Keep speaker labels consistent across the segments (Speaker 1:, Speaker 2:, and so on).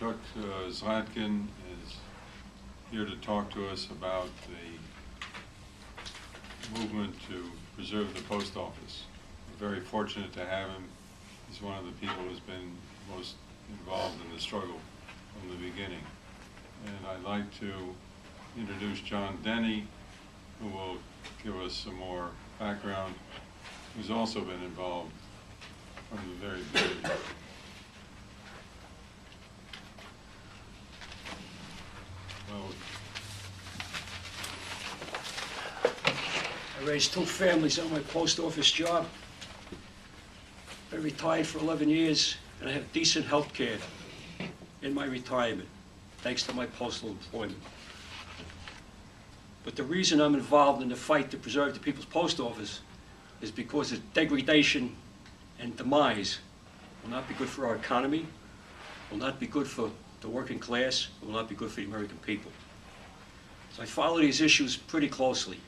Speaker 1: Chuck Zlatkin is here to talk to us about the movement to preserve the post office. We're very fortunate to have him. He's one of the people who's been most involved in the struggle from the beginning. And I'd like to introduce John Denny, who will give us some more background, who's also been involved from the very beginning.
Speaker 2: I raised 2 families on my post office job. I retired for 11 years, and I have decent health care in my retirement, thanks to my postal employment. But the reason I'm involved in the fight to preserve the people's post office is because its degradation and demise will not be good for our economy, will not be good for the working class, will not be good for the American people. So I follow these issues pretty closely.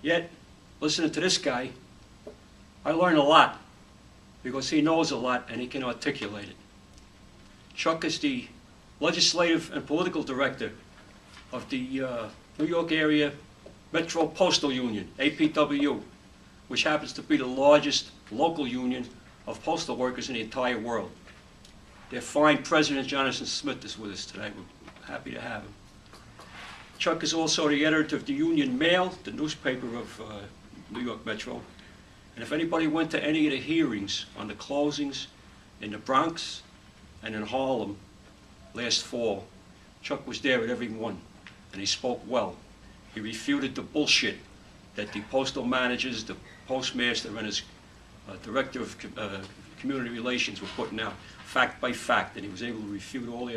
Speaker 2: Yet, listening to this guy, I learn a lot, because he knows a lot and he can articulate it. Chuck is the legislative and political director of the New York Area Metro Postal Union, APW, which happens to be the largest local union of postal workers in the entire world. Their fine president, Jonathan Smith, is with us today. We're happy to have him. Chuck is also the editor of the Union Mail, the newspaper of New York Metro. And if anybody went to any of the hearings on the closings in the Bronx and in Harlem last fall, Chuck was there at every one, and he spoke well. He refuted the bullshit that the postal managers, the postmaster, and his director of community relations were putting out, fact by fact, and he was able to refute all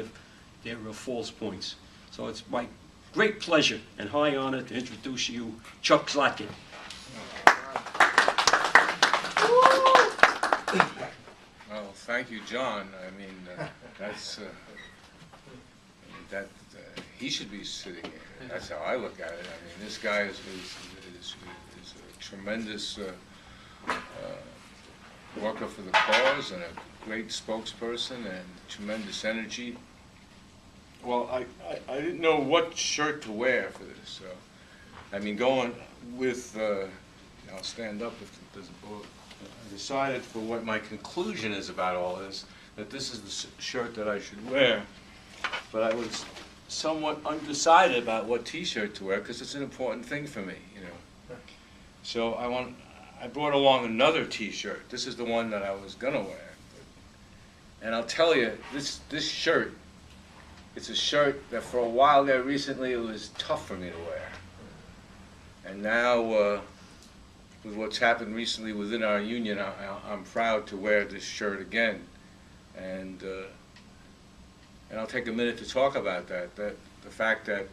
Speaker 2: their false points. So it's my great pleasure and high honor to introduce you, Chuck Zlatkin.
Speaker 3: Well, thank you, John. I mean, that's he should be sitting here. That's how I look at it. I mean, this guy is a tremendous worker for the cause and a great spokesperson and tremendous energy. Well, I didn't know what shirt to wear for this. So, I mean, going with, I'll stand up if it doesn't bother. I decided for what my conclusion is about all this, that this is the shirt that I should wear. But I was somewhat undecided about what T-shirt to wear because it's an important thing for me, you know. So I brought along another T-shirt. This is the one that I was gonna wear. And I'll tell you, this shirt, it's a shirt that for a while there recently it was tough for me to wear. And now, with what's happened recently within our union, I'm proud to wear this shirt again. And I'll take a minute to talk about that. The fact that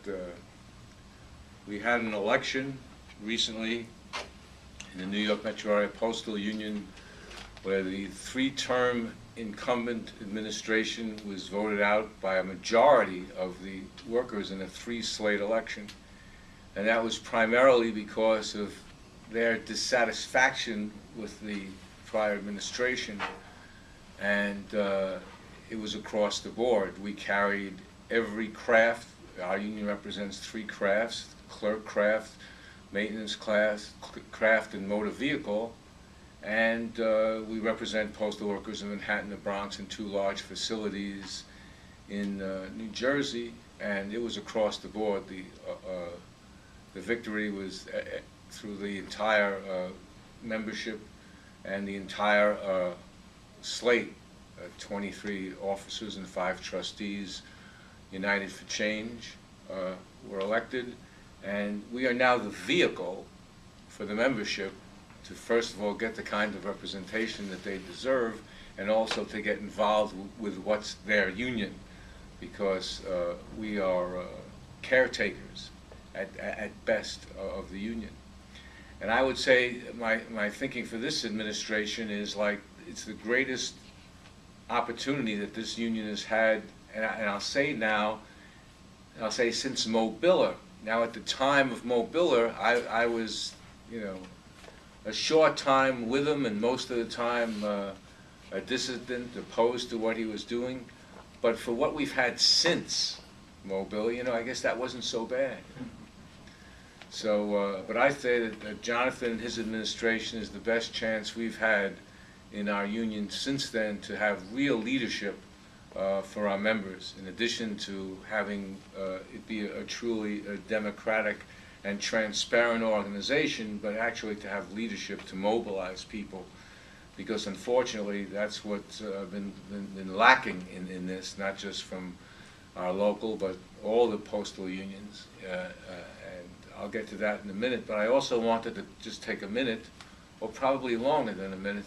Speaker 3: we had an election recently in the New York Metro Area Postal Union where the 3-term incumbent administration was voted out by a majority of the workers in a 3-slate election. And that was primarily because of their dissatisfaction with the prior administration. And it was across the board. We carried every craft. Our union represents 3 crafts: clerk craft, maintenance craft, and motor vehicle. And we represent postal workers in Manhattan, the Bronx, and 2 large facilities in New Jersey. And it was across the board. The victory was through the entire membership and the entire slate. 23 officers and 5 trustees, United for Change, were elected. And we are now the vehicle for the membership to first of all get the kind of representation that they deserve, and also to get involved with what's their union, because we are caretakers at best of the union. And I would say my thinking for this administration is like it's the greatest opportunity that this union has had, and I'll say now, I'll say since Mo Biller. Now at the time of Mo Biller, I was, you know, a short time with him and most of the time a dissident opposed to what he was doing. But for what we've had since Mobile, you know, I guess that wasn't so bad. So, but I say that Jonathan and his administration is the best chance we've had in our union since then to have real leadership for our members, in addition to having it be a truly democratic and transparent organization, but actually to have leadership to mobilize people. Because unfortunately, that's what's been lacking in this, not just from our local, but all the postal unions. And I'll get to that in a minute, but I also wanted to just take a minute, or probably longer than a minute,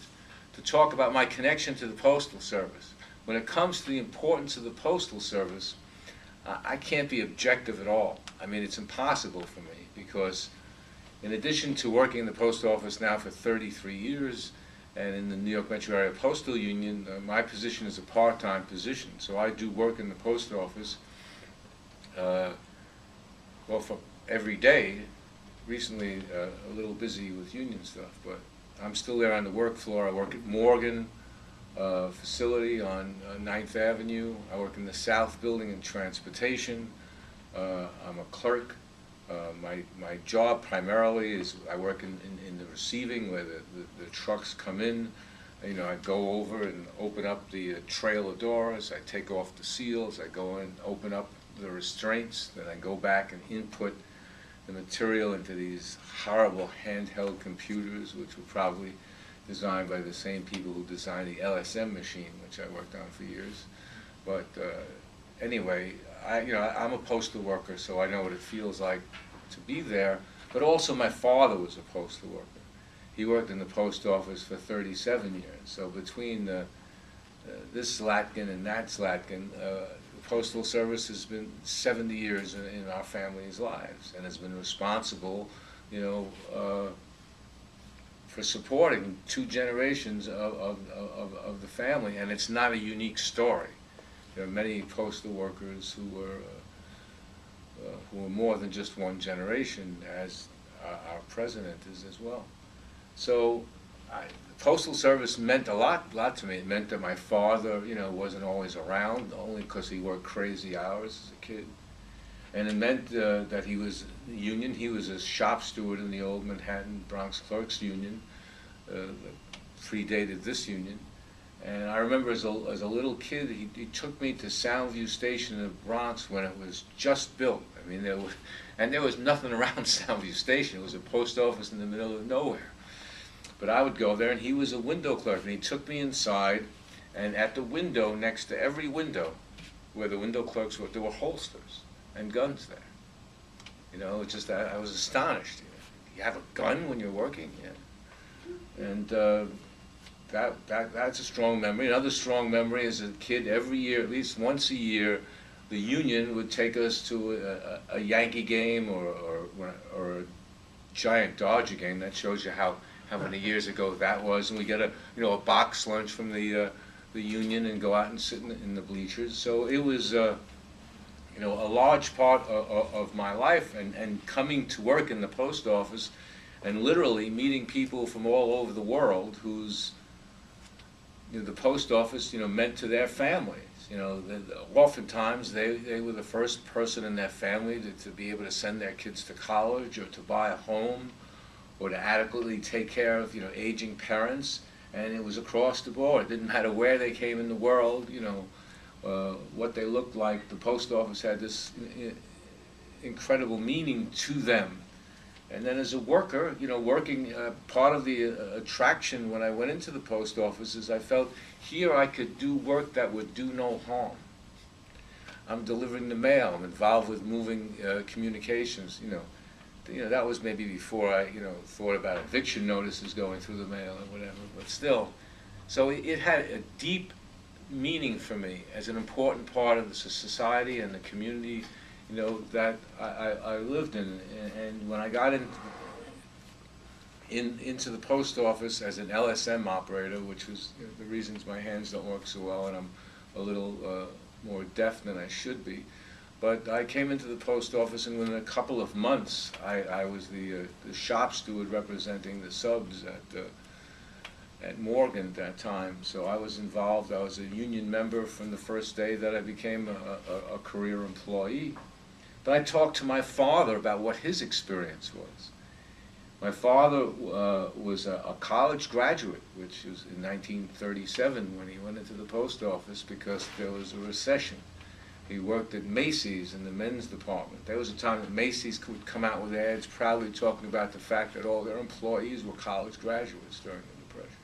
Speaker 3: to talk about my connection to the Postal Service. When it comes to the importance of the Postal Service, I can't be objective at all. I mean, it's impossible for me, because in addition to working in the post office now for 33 years, and in the New York Metro Area Postal Union, my position is a part-time position. So I do work in the post office, well, for every day. Recently, a little busy with union stuff, but I'm still there on the work floor. I work at Morgan facility on 9th Avenue. I work in the South Building in transportation. I'm a clerk. My job primarily is I work in the receiving, where the trucks come in. You know, I go over and open up the trailer doors. I take off the seals. I go in, open up the restraints. Then I go back and input the material into these horrible handheld computers, which were probably designed by the same people who designed the LSM machine, which I worked on for years. But anyway, I'm a postal worker, so I know what it feels like to be there. But also, my father was a postal worker. He worked in the post office for 37 years. So between this Slatkin and that Slatkin, the Postal Service has been 70 years in our family's lives, and has been responsible, you know, for supporting 2 generations of the family. And it's not a unique story. There are many postal workers who were more than just one generation, as our president is as well. So the Postal Service meant a lot to me. It meant that my father, you know, wasn't always around, only because he worked crazy hours as a kid. And it meant that he was in the union. He was a shop steward in the old Manhattan Bronx Clerks Union, that predated this union. And I remember as a little kid, he took me to Soundview Station in the Bronx when it was just built. I mean, there was nothing around Soundview Station. It was a post office in the middle of nowhere. But I would go there, and he was a window clerk, and he took me inside, and at the window, next to every window, where the window clerks were, there were holsters and guns there. You know, it's just, I was astonished. You have a gun when you're working? Yeah. And that's a strong memory. Another strong memory is, as a kid, every year, at least once a year, the union would take us to a Yankee game or a Giant Dodger game. That shows you how many years ago that was. And we get a box lunch from the union and go out and sit in the bleachers. So it was a large part of my life, and coming to work in the post office and literally meeting people from all over the world whose the post office meant to their families. Oftentimes they were the first person in their family to be able to send their kids to college, or to buy a home, or to adequately take care of aging parents. And it was across the board. It didn't matter where they came in the world, what they looked like. The post office had this incredible meaning to them. And then as a worker, working, part of the attraction when I went into the post office is I felt here I could do work that would do no harm. I'm delivering the mail. I'm involved with moving communications. That was maybe before I thought about eviction notices going through the mail or whatever. But still, so it had a deep meaning for me as an important part of the society and the community that I lived in. And when I got into the post office as an LSM operator, which was the reasons my hands don't work so well, and I'm a little more deaf than I should be. But I came into the post office, and within a couple of months, I was the shop steward representing the subs at Morgan at that time. So I was involved. I was a union member from the first day that I became a career employee. But I talked to my father about what his experience was. My father was a college graduate, which was in 1937 when he went into the post office because there was a recession. He worked at Macy's in the men's department. There was a time that Macy's would come out with ads proudly talking about the fact that all their employees were college graduates during the Depression.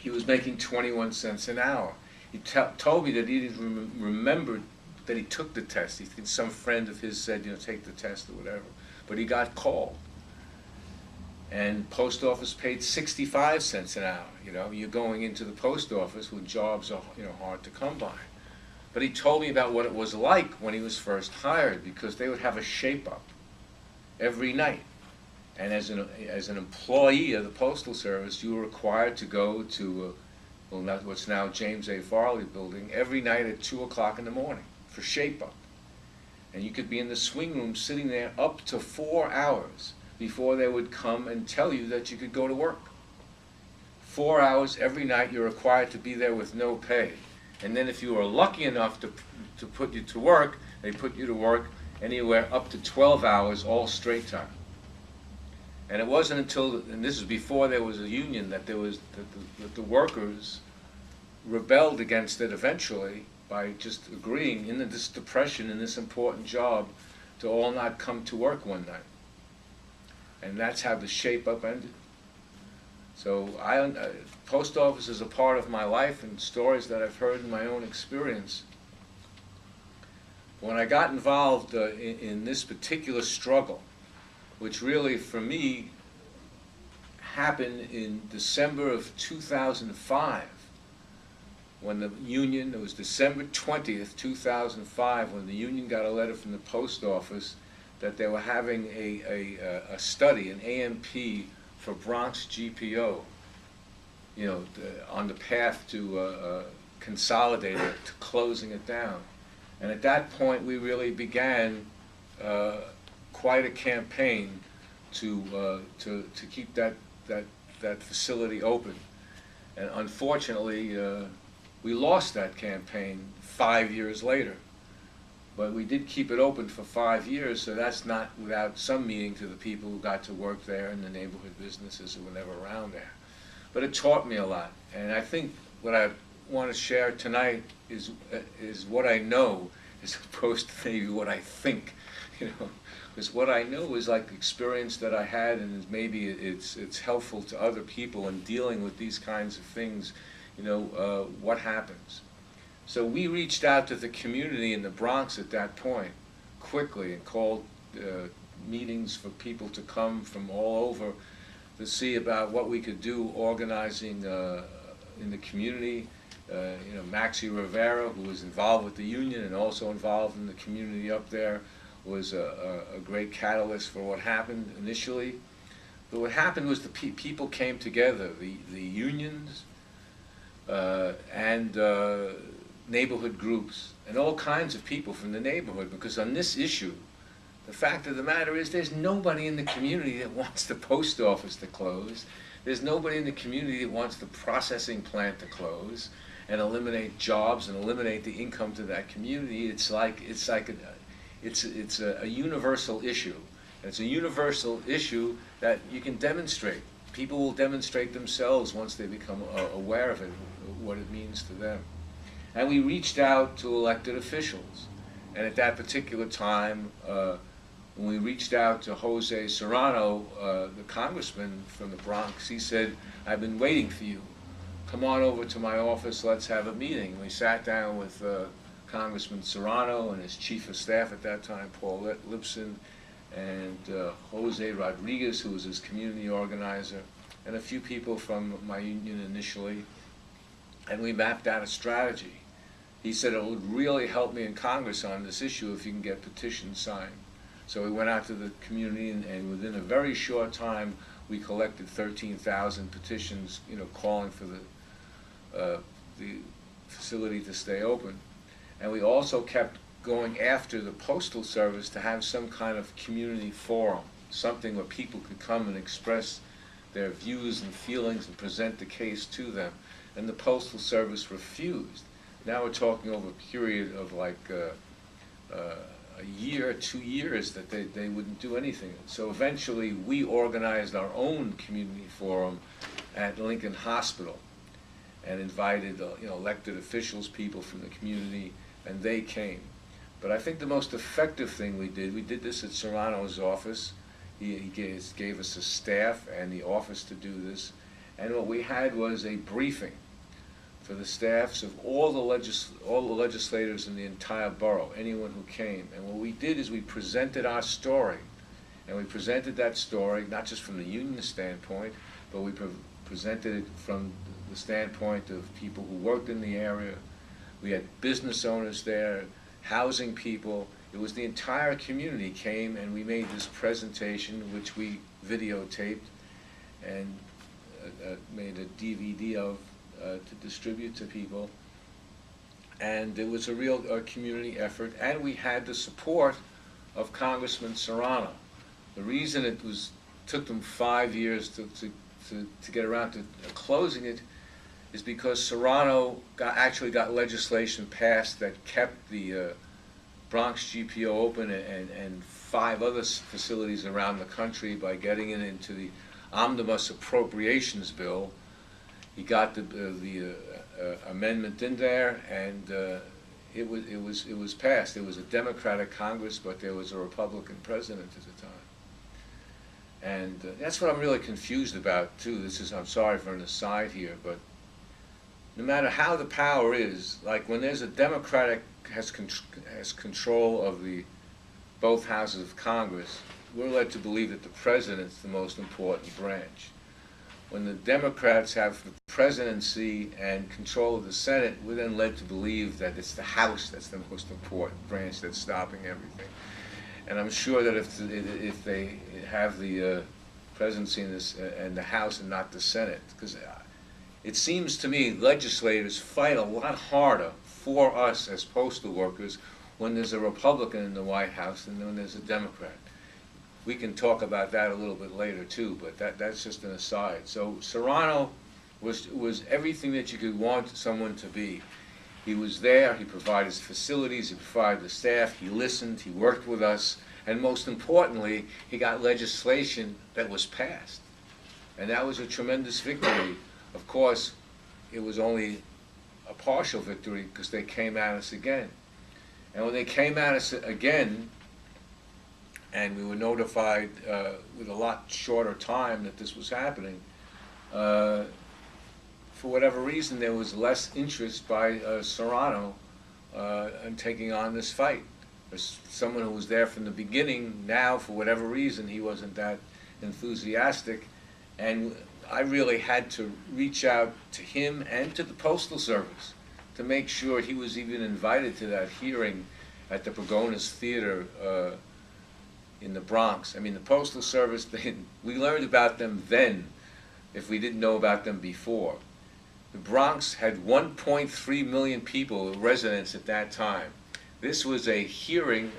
Speaker 3: He was making 21 cents an hour. He told me that he didn't remember that he took the test. He thinks some friend of his said, take the test or whatever. But he got called. And post office paid 65 cents an hour. You're going into the post office when jobs are hard to come by. But he told me about what it was like when he was first hired, because they would have a shape-up every night. And as an employee of the Postal Service, you were required to go to what's now James A. Farley Building every night at 2 o'clock in the morning for shape-up. And you could be in the swing room sitting there up to 4 hours before they would come and tell you that you could go to work. 4 hours every night you're required to be there with no pay. And then if you were lucky enough to put you to work, they put you to work anywhere up to 12 hours, all straight time. And it wasn't until, and this is before there was a union, that the workers rebelled against it eventually by just agreeing in this depression, in this important job, to all not come to work one night. And that's how the shape-up ended. So post office is a part of my life and stories that I've heard in my own experience. When I got involved in this particular struggle, which really for me happened in December of 2005, when the union, it was December 20th, 2005, when the union got a letter from the post office that they were having a study, an AMP, for Bronx GPO, on the path to consolidate it, to closing it down. And at that point, we really began quite a campaign to keep that facility open. And unfortunately, we lost that campaign 5 years later. But we did keep it open for 5 years, so that's not without some meaning to the people who got to work there and the neighborhood businesses who were never around there. But it taught me a lot, and I think what I want to share tonight is what I know, as opposed to maybe what I think, because what I know is like experience that I had, and maybe it's helpful to other people in dealing with these kinds of things. What happens. So we reached out to the community in the Bronx at that point quickly and called meetings for people to come from all over to see about what we could do organizing in the community. Maxie Rivera, who was involved with the union and also involved in the community up there, was a great catalyst for what happened initially. But what happened was the people came together, the unions and neighborhood groups, and all kinds of people from the neighborhood, because on this issue, the fact of the matter is there's nobody in the community that wants the post office to close. There's nobody in the community that wants the processing plant to close and eliminate jobs and eliminate the income to that community. It's a universal issue. And it's a universal issue that you can demonstrate. People will demonstrate themselves once they become aware of it, what it means to them. And we reached out to elected officials. And at that particular time, when we reached out to Jose Serrano, the congressman from the Bronx, he said, "I've been waiting for you. Come on over to my office, let's have a meeting." We sat down with Congressman Serrano and his chief of staff at that time, Paul Lipson, and Jose Rodriguez, who was his community organizer, and a few people from my union initially. And we mapped out a strategy. He said it would really help me in Congress on this issue if you can get petitions signed. So we went out to the community, and within a very short time, we collected 13,000 petitions, calling for the facility to stay open. And we also kept going after the Postal Service to have some kind of community forum, something where people could come and express their views and feelings and present the case to them. And the Postal Service refused. Now we're talking over a period of like a year, 2 years that they wouldn't do anything. So eventually we organized our own community forum at Lincoln Hospital and invited elected officials, people from the community, and they came. But I think the most effective thing we did this at Serrano's office. He gave us a staff and the office to do this, and what we had was a briefing for the staffs of all the legislators in the entire borough, anyone who came. And what we did is we presented our story, and we presented that story not just from the union standpoint, but we presented it from the standpoint of people who worked in the area. We had business owners there, housing people. It was the entire community came, and we made this presentation, which we videotaped and made a DVD of to distribute to people. And it was a real community effort, and we had the support of Congressman Serrano. The reason it took them 5 years to get around to closing it is because Serrano actually got legislation passed that kept the Bronx GPO open and 5 other facilities around the country by getting it into the Omnibus Appropriations Bill. He got the amendment in there, and it was passed. It was a Democratic Congress, but there was a Republican president at the time. And that's what I'm really confused about too. I'm sorry for an aside here, but no matter how the power is, like when there's a Democratic has control of both houses of Congress, we're led to believe that the president's the most important branch. When the Democrats have the presidency and control of the Senate, we're then led to believe that it's the House that's the most important branch that's stopping everything. And I'm sure that if they have the presidency and the House and not the Senate, because it seems to me legislators fight a lot harder for us as postal workers when there's a Republican in the White House than when there's a Democrat. We can talk about that a little bit later too, but that's just an aside. So Serrano was everything that you could want someone to be. He was there, he provided facilities, he provided the staff, he listened, he worked with us, and most importantly, he got legislation that was passed. And that was a tremendous victory. Of course, it was only a partial victory because they came at us again. And when they came at us again, and we were notified with a lot shorter time that this was happening, for whatever reason there was less interest by Serrano in taking on this fight. As someone who was there from the beginning, now for whatever reason he wasn't that enthusiastic, and I really had to reach out to him and to the Postal Service to make sure he was even invited to that hearing at the Pergonis Theater in the Bronx. I mean, the Postal Service, we learned about them then if we didn't know about them before. The Bronx had 1.3 million people, residents at that time. This was a hearing,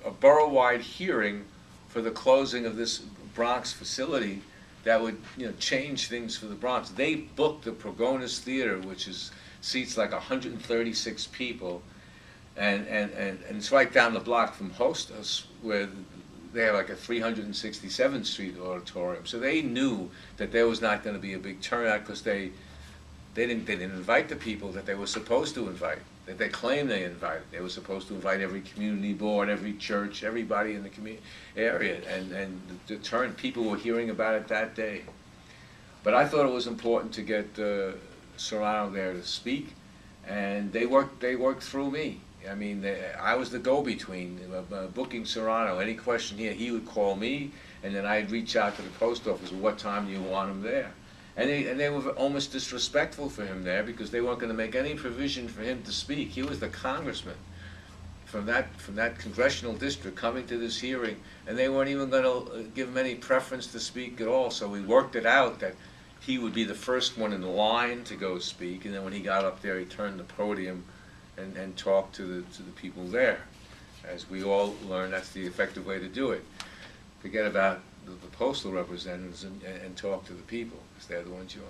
Speaker 3: a borough-wide hearing for the closing of this Bronx facility that would change things for the Bronx. They booked the Pergonis Theater, which seats like 136 people, and it's right down the block from Hostos, where they have like a 367th Street auditorium. So they knew that there was not going to be a big turnout because they didn't invite the people that they were supposed to invite, that they claimed they invited. They were supposed to invite every community board, every church, everybody in the community area, and the people were hearing about it that day. But I thought it was important to get Serrano there to speak, and they worked through me. I mean, I was the go-between, booking Serrano. Any question he would call me, and then I'd reach out to the post office, what time do you want him there? And they were almost disrespectful for him there because they weren't going to make any provision for him to speak. He was the congressman from that congressional district coming to this hearing, and they weren't even going to give him any preference to speak at all. So we worked it out that he would be the first one in the line to go speak, and then when he got up there, he turned the podium and talked to the people there. As we all learned, that's the effective way to do it. Forget about the postal representatives and talk to the people, because they're the ones you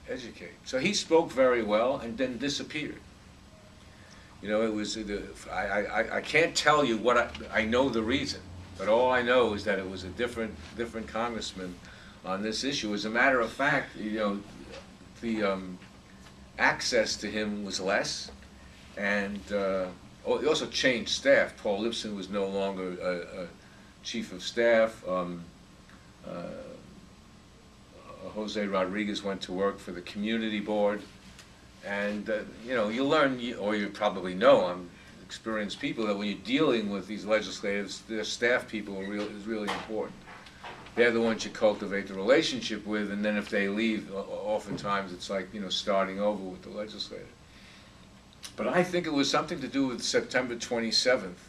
Speaker 3: educate. So he spoke very well and then disappeared. You know, it was, I can't tell you what I know the reason, but all I know is that it was a different congressman on this issue. As a matter of fact, you know, the access to him was less, and he also changed staff. Paul Lipson was no longer chief of staff. Jose Rodriguez went to work for the community board. And, you know, you learn, or you probably know, I'm experienced people, that when you're dealing with these legislators, their staff people is really important. They're the ones you cultivate the relationship with, and then if they leave, oftentimes it's like, you know, starting over with the legislator. But I think it was something to do with September 27th.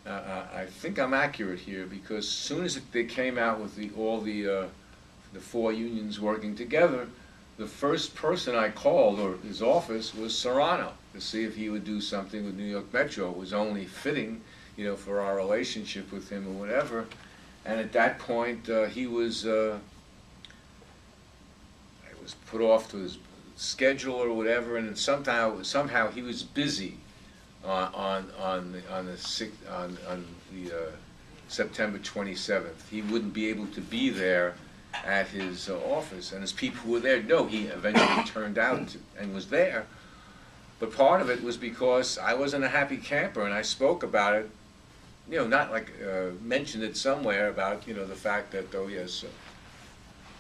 Speaker 3: I think I'm accurate here, because as soon as they came out with all the four unions working together, the first person I called, or his office, was Serrano, to see if he would do something with New York Metro. It was only fitting, you know, for our relationship with him or whatever. And at that point, he was put off to his schedule or whatever, and somehow he was busy on the September 27th. He wouldn't be able to be there at his office, and as people were there, no, he eventually turned out and was there. But part of it was because I wasn't a happy camper, and I spoke about it, you know, not like mentioned it somewhere about, you know, the fact that, oh yes,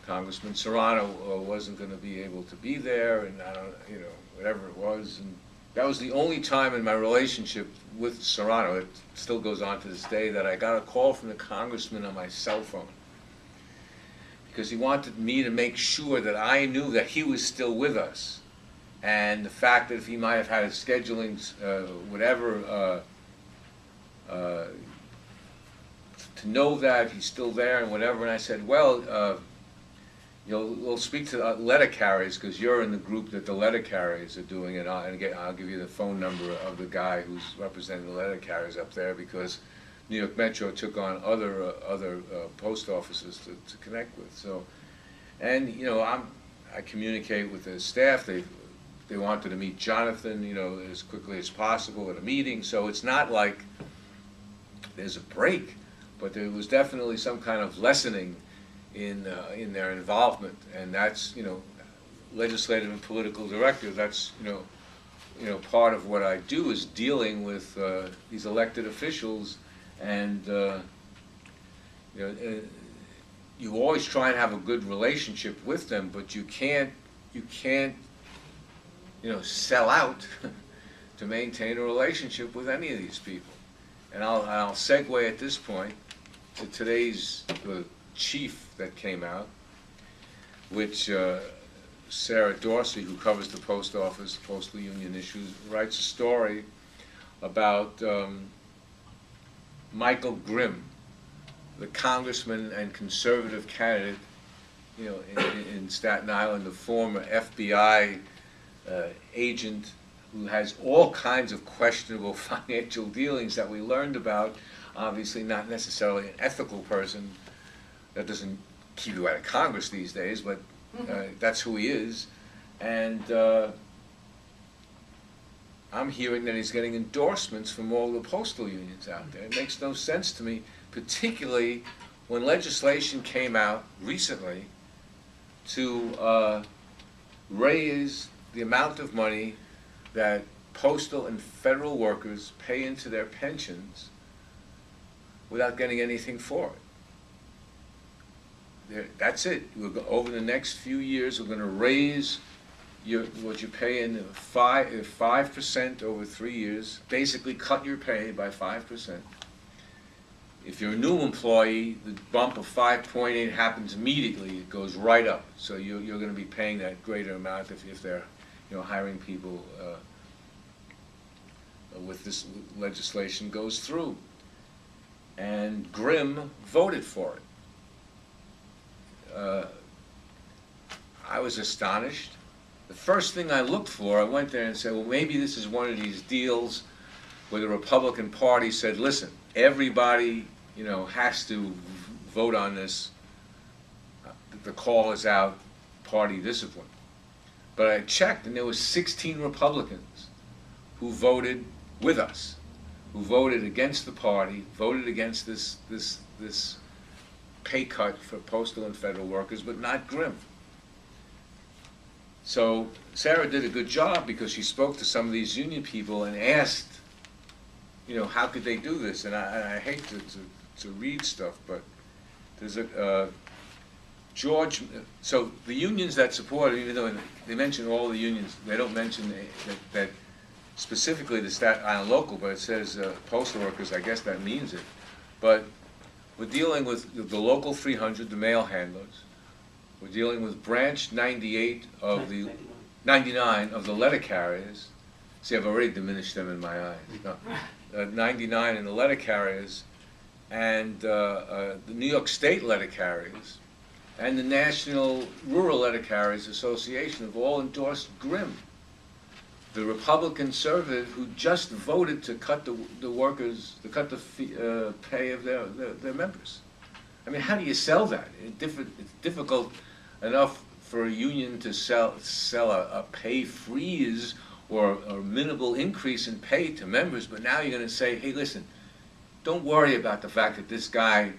Speaker 3: Congressman Serrano wasn't going to be able to be there, and I don't, you know, whatever it was. And that was the only time in my relationship with Serrano, it still goes on to this day, that I got a call from the congressman on my cell phone, because he wanted me to make sure that I knew that he was still with us. And the fact that if he might have had a scheduling, whatever, to know that he's still there and whatever. And I said, well, you know, we'll speak to letter carriers, because you're in the group that the letter carriers are doing it. I'll give you the phone number of the guy who's representing the letter carriers up there, because New York Metro took on other post offices to connect with. So, and you know, I communicate with the staff. They wanted to meet Jonathan, you know, as quickly as possible at a meeting. So it's not like there's a break, but there was definitely some kind of lessening in their involvement, and that's, you know, legislative and political director. That's, you know, part of what I do is dealing with these elected officials. And you know, you always try and have a good relationship with them, but you can't, you know, sell out to maintain a relationship with any of these people. And I'll segue at this point to today's chief that came out, which Sarah Dorsey, who covers the post office, postal union issues, writes a story about Michael Grimm, the congressman and conservative candidate, you know, in Staten Island, the former FBI agent who has all kinds of questionable financial dealings that we learned about. Obviously not necessarily an ethical person. That doesn't keep you out of Congress these days, but that's who he is. And I'm hearing that he's getting endorsements from all the postal unions out there. It makes no sense to me, particularly when legislation came out recently to raise the amount of money that postal and federal workers pay into their pensions without getting anything for it. That's it. Over the next few years, we're going to raise what you pay in 5% over 3 years, basically cut your pay by 5%. If you're a new employee, the bump of 5.8 happens immediately. It goes right up. So you're going to be paying that greater amount if they're, you know, hiring people with this legislation goes through. And Grimm voted for it. I was astonished. The first thing I looked for, I went there and said, well, maybe this is one of these deals where the Republican Party said, listen, everybody, you know, has to vote on this the call is out, party discipline. But I checked, and there was 16 Republicans who voted with us, who voted against the party, voted against this pay cut for postal and federal workers, but not Grimm. So Sarah did a good job because she spoke to some of these union people and asked, you know, how could they do this? And I hate to read stuff, but there's a George. So the unions that support it, even though they mention all the unions, they don't mention that specifically the Staten Island local, but it says postal workers. I guess that means it. But we're dealing with the local 300, the mail handlers. We're dealing with branch 98 of the 99 of the letter carriers. See, I've already diminished them in my eyes. No. 99 in the letter carriers, and the New York State letter carriers, and the National Rural Letter Carriers Association have all endorsed Grimm. The Republican conservative who just voted to cut the workers, to cut the pay of their members. I mean, how do you sell that? It's difficult enough for a union to sell a pay freeze or a minimal increase in pay to members, but now you're going to say, hey, listen, don't worry about the fact that this guy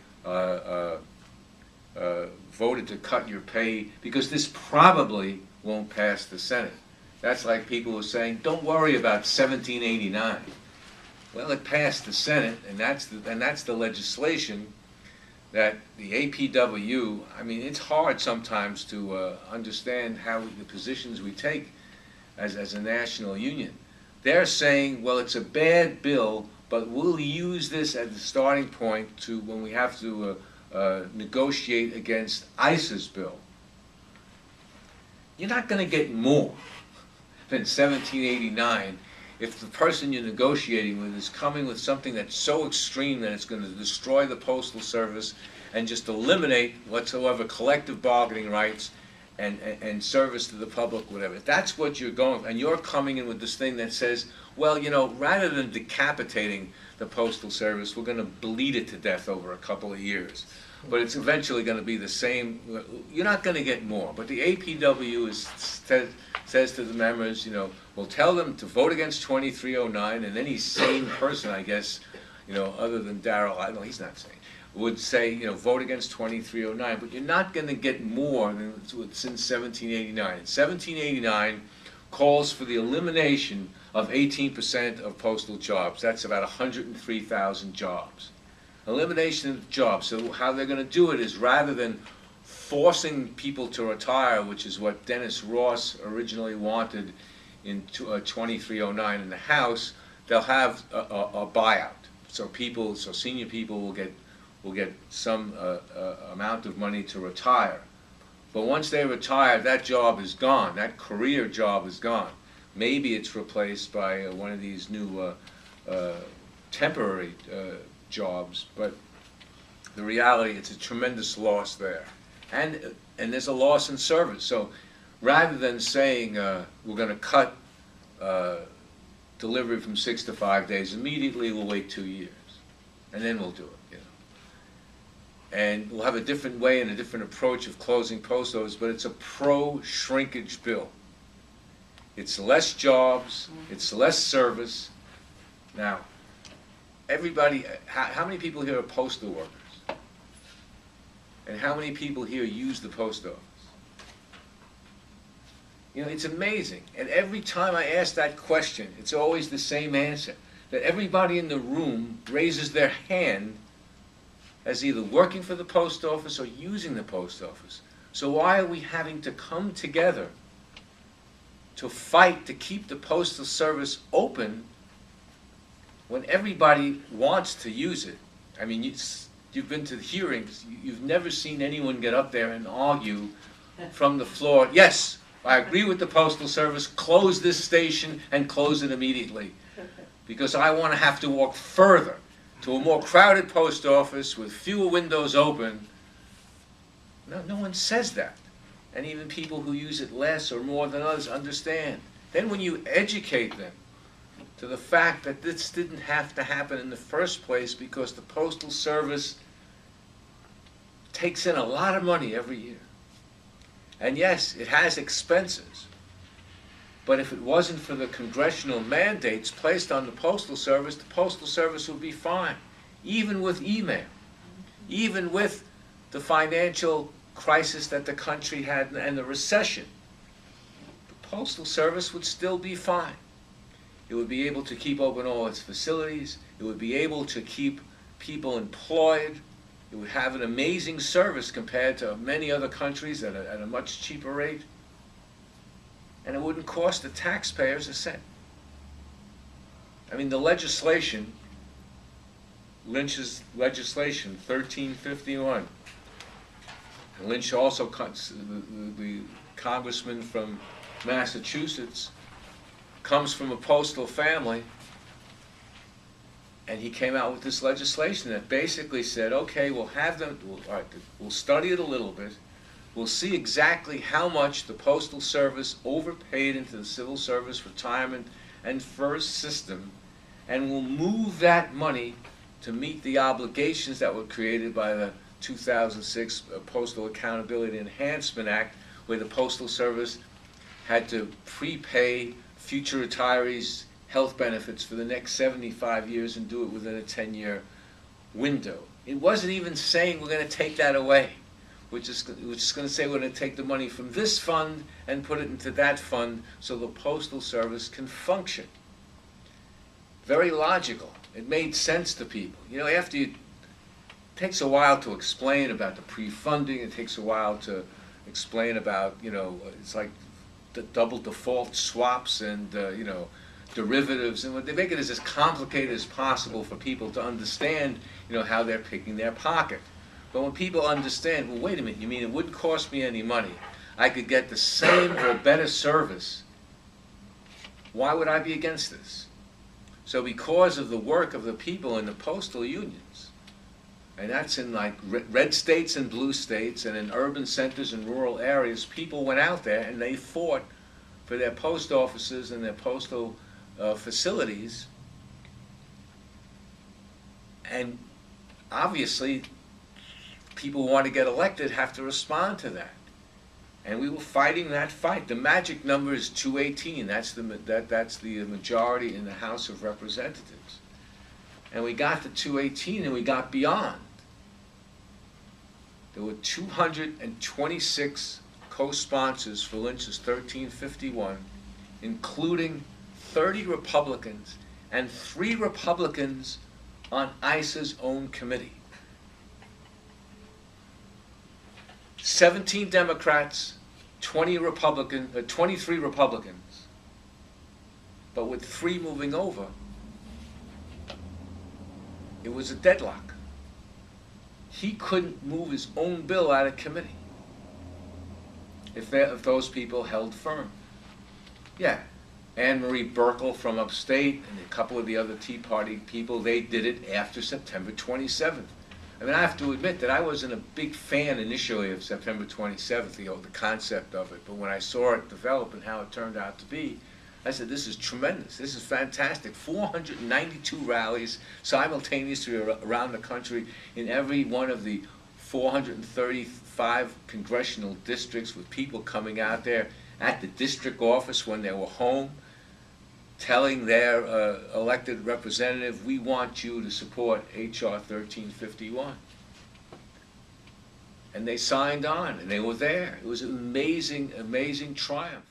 Speaker 3: voted to cut your pay because this probably won't pass the Senate. That's like people who are saying, don't worry about 1789. Well, it passed the Senate, and that's the legislation that the APW, I mean, it's hard sometimes to understand how the positions we take as a national union. They're saying, well, it's a bad bill, but we'll use this as the starting point to when we have to negotiate against ICE's bill. You're not going to get more than 1789 if the person you're negotiating with is coming with something that's so extreme that it's going to destroy the Postal Service and just eliminate whatsoever collective bargaining rights and service to the public, whatever. That's what you're going, and you're coming in with this thing that says, well, you know, rather than decapitating the Postal Service, we're going to bleed it to death over a couple of years. But it's eventually going to be the same. You're not going to get more. But the APW says to the members, you know, we'll tell them to vote against 2309, and any sane person, I guess, you know, other than Darrell, I know he's not sane, would say, you know, vote against 2309. But you're not going to get more than since 1789. And 1789 calls for the elimination of 18% of postal jobs. That's about 103,000 jobs. Elimination of jobs. So how they're going to do it is rather than forcing people to retire, which is what Dennis Ross originally wanted in 2309 in the House, they'll have a buyout. So senior people will get some amount of money to retire. But once they retire, that job is gone. That career job is gone. Maybe it's replaced by one of these new temporary jobs, but the reality, it's a tremendous loss there. And there's a loss in service. So rather than saying we're going to cut delivery from 6 to 5 days immediately, we'll wait 2 years, and then we'll do it. You know, and we'll have a different way and a different approach of closing post offices. But it's a pro-shrinkage bill. It's less jobs. It's less service. Now, everybody, how many people here are postal workers? And how many people here use the post office? You know, it's amazing. And every time I ask that question, it's always the same answer. That everybody in the room raises their hand as either working for the post office or using the post office. So why are we having to come together to fight to keep the Postal Service open when everybody wants to use it? I mean, you've been to the hearings. You've never seen anyone get up there and argue from the floor, yes, I agree with the Postal Service, close this station and close it immediately. Because I want to have to walk further to a more crowded post office with fewer windows open. No one says that. And even people who use it less or more than others understand. Then when you educate them to the fact that this didn't have to happen in the first place because the Postal Service takes in a lot of money every year. And yes, it has expenses. But if it wasn't for the congressional mandates placed on the Postal Service would be fine, even with email, even with the financial crisis that the country had and the recession. The Postal Service would still be fine. It would be able to keep open all its facilities. It would be able to keep people employed. It would have an amazing service compared to many other countries at a much cheaper rate. And it wouldn't cost the taxpayers a cent. I mean, the legislation, Lynch's legislation, 1351, and Lynch also, the congressman from Massachusetts, comes from a postal family, and he came out with this legislation that basically said, okay, we'll have them, all right, we'll study it a little bit, we'll see exactly how much the Postal Service overpaid into the civil service retirement and FERS system, and we'll move that money to meet the obligations that were created by the 2006 Postal Accountability Enhancement Act, where the Postal Service had to prepay future retirees' health benefits for the next 75 years and do it within a 10-year window. It wasn't even saying we're going to take that away. We're just going to say we're going to take the money from this fund and put it into that fund so the Postal Service can function. Very logical. It made sense to people. You know, after you, it takes a while to explain about the pre-funding. It takes a while to explain about, you know, it's like the double default swaps and, you know, derivatives, and they make it as complicated as possible for people to understand, you know, how they're picking their pocket. But when people understand, well, wait a minute, you mean it wouldn't cost me any money? I could get the same or better service. Why would I be against this? So because of the work of the people in the postal unions, and that's in like red states and blue states and in urban centers and rural areas, people went out there and they fought for their post offices and their postal facilities. And obviously, people who want to get elected have to respond to that. And we were fighting that fight. The magic number is 218. That's the majority in the House of Representatives. And we got to 218 and we got beyond. There were 226 co-sponsors for Lynch's 1351, including 30 Republicans and 3 Republicans on ICE's own committee. 17 Democrats, 23 Republicans, but with 3 moving over, it was a deadlock. He couldn't move his own bill out of committee if those people held firm. Yeah, Anne Marie Burkle from upstate and a couple of the other Tea Party people, they did it after September 27th. I mean, I have to admit that I wasn't a big fan initially of September 27th, you know, the concept of it. But when I saw it develop and how it turned out to be, I said, this is tremendous. This is fantastic. 492 rallies simultaneously around the country in every one of the 435 congressional districts, with people coming out there at the district office when they were home, telling their elected representative, we want you to support H.R. 1351. And they signed on, and they were there. It was an amazing, amazing triumph.